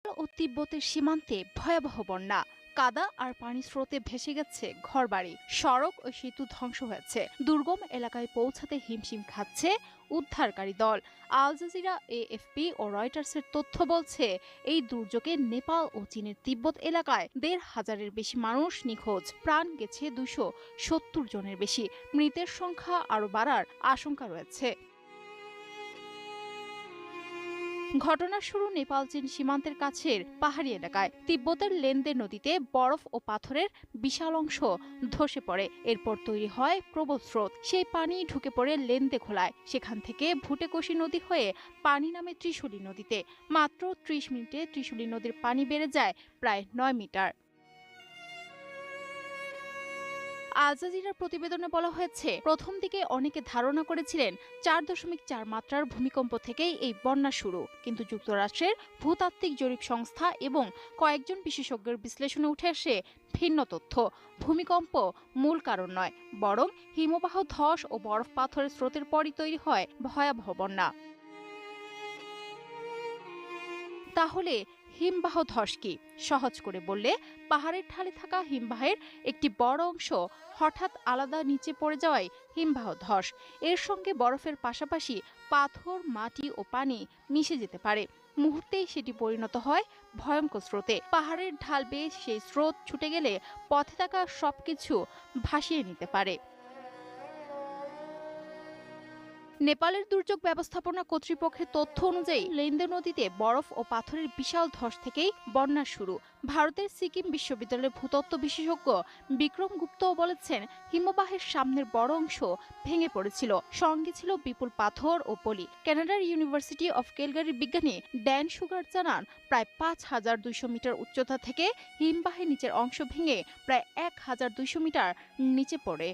ও তিব্বতের সীমান্তে ভয়াবহ বন্যা, কাদা আর পানি স্রোতে ভেসে গেছে ঘরবাড়ি, সড়ক ও সেতু ধ্বংস হয়েছে। দুর্গম এলাকায় পৌঁছাতে হিমশিম খাচ্ছে উদ্ধারকারী দল। আল জাজিরা, এএফপি ও রয়টার্সের তথ্য বলছে, এই দুর্যোগে নেপাল ও চীনের তিব্বত এলাকায় ১৫০০-এর বেশি মানুষ নিখোঁজ, প্রাণ গেছে ২৭০ জনের বেশি। মৃতের সংখ্যা আরও বাড়ার আশঙ্কা রয়েছে। ঘটনার শুরু নেপাল চীন সীমান্তের কাছের পাহাড়ি এলাকায়। তিব্বতের লেনদে নদীতে বরফ ও পাথরের বিশাল অংশ ধসে পড়ে। এরপর তৈরি হয় প্রবল স্রোত, সেই পানি ঢুকে পড়ে লেনদে খোলায়। সেখান থেকে ভুটেকোশি নদী হয়ে পানি নামে ত্রিশূলী নদীতে। মাত্র ৩০ মিনিটে ত্রিশূলী নদীর পানি বেড়ে যায় প্রায় ৯ মিটার। আল জাজিরার প্রতিবেদনে বলা হয়েছে, প্রথম দিকে অনেকে ধারণা করেছিলেন ৪.৪ মাত্রার ভূমিকম্প থেকেই এই বন্যা শুরু। কিন্তু যুক্তরাষ্ট্রের ভূতাত্ত্বিক জরিপ সংস্থা এবং কয়েকজন বিশেষজ্ঞের বিশ্লেষণে উঠে আসে ভিন্ন তথ্য। ভূমিকম্প মূল কারণ নয়, বরং হিমবাহ ধস ও বরফ পাথরের স্রোতের পরই তৈরি হয় ভয়াবহ বন্যা। তাহলে হিমবাহ ধস কি? সহজ করে বললে, পাহাড়ের ঢালে থাকা হিমবাহের একটি বড় অংশ হঠাৎ আলাদা নিচে পড়ে যাওয়াই হিমবাহ ধস। এর সঙ্গে বরফের পাশাপাশি পাথর, মাটি ও পানি মিশে যেতে পারে। মুহূর্তেই সেটি পরিণত হয় ভয়ঙ্কর স্রোতে। পাহাড়ের ঢাল বেয়ে সেই স্রোত ছুটে গেলে পথে থাকা সবকিছু ভাসিয়ে নিতে পারে। নেপালের দুর্যোগ ব্যবস্থাপনা কর্তৃপক্ষের তথ্য অনুযায়ী, লেন্দে নদীতে বরফ ও পাথরের বিশাল ধস থেকেই বন্যার শুরু। ভারতের সিকিম বিশ্ববিদ্যালয়ের ভূতত্ত্ব বিশেষজ্ঞ বিক্রম গুপ্তও বলেছেন, হিমবাহের সামনের বড় অংশ ভেঙে পড়েছিল, সঙ্গে ছিল বিপুল পাথর ও পলি। কানাডার ইউনিভার্সিটি অফ ক্যালগারির বিজ্ঞানী ড্যান সুগার জানান, প্রায় ৫,২০০ মিটার উচ্চতা থেকে হিমবাহের নিচের অংশ ভেঙে প্রায় ১,২০০ মিটার নিচে পড়ে।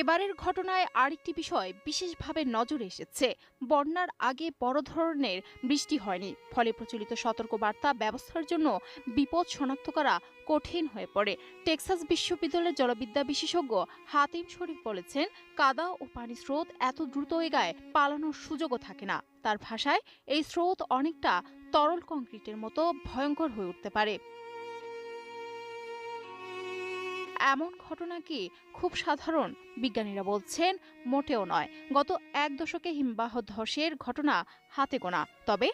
এবারের ঘটনায় আরেকটি বিষয় বিশেষভাবে নজরে এসেছে। বন্যার আগে বড় ধরনের বৃষ্টি হয়নি, ফলে প্রচলিত সতর্কবার্তা ব্যবস্থার জন্য বিপদ শনাক্ত করা কঠিন হয়ে পড়ে। টেক্সাস বিশ্ববিদ্যালয়ের জলবিদ্যা বিশেষজ্ঞ হাতিম শরীফ বলেছেন, কাদা ও পানি স্রোত এত দ্রুত এগায়, পালানোর সুযোগও থাকে না। তার ভাষায়, এই স্রোত অনেকটা তরল কংক্রিটের মতো ভয়ঙ্কর হয়ে উঠতে পারে। এমন ঘটনা কি খুব সাধারণ? বিজ্ঞানীরা বলছেন, মোটেও নয়। গত এক দশকে হিমবাহ ধসের ঘটনা হাতে গোনা। তবে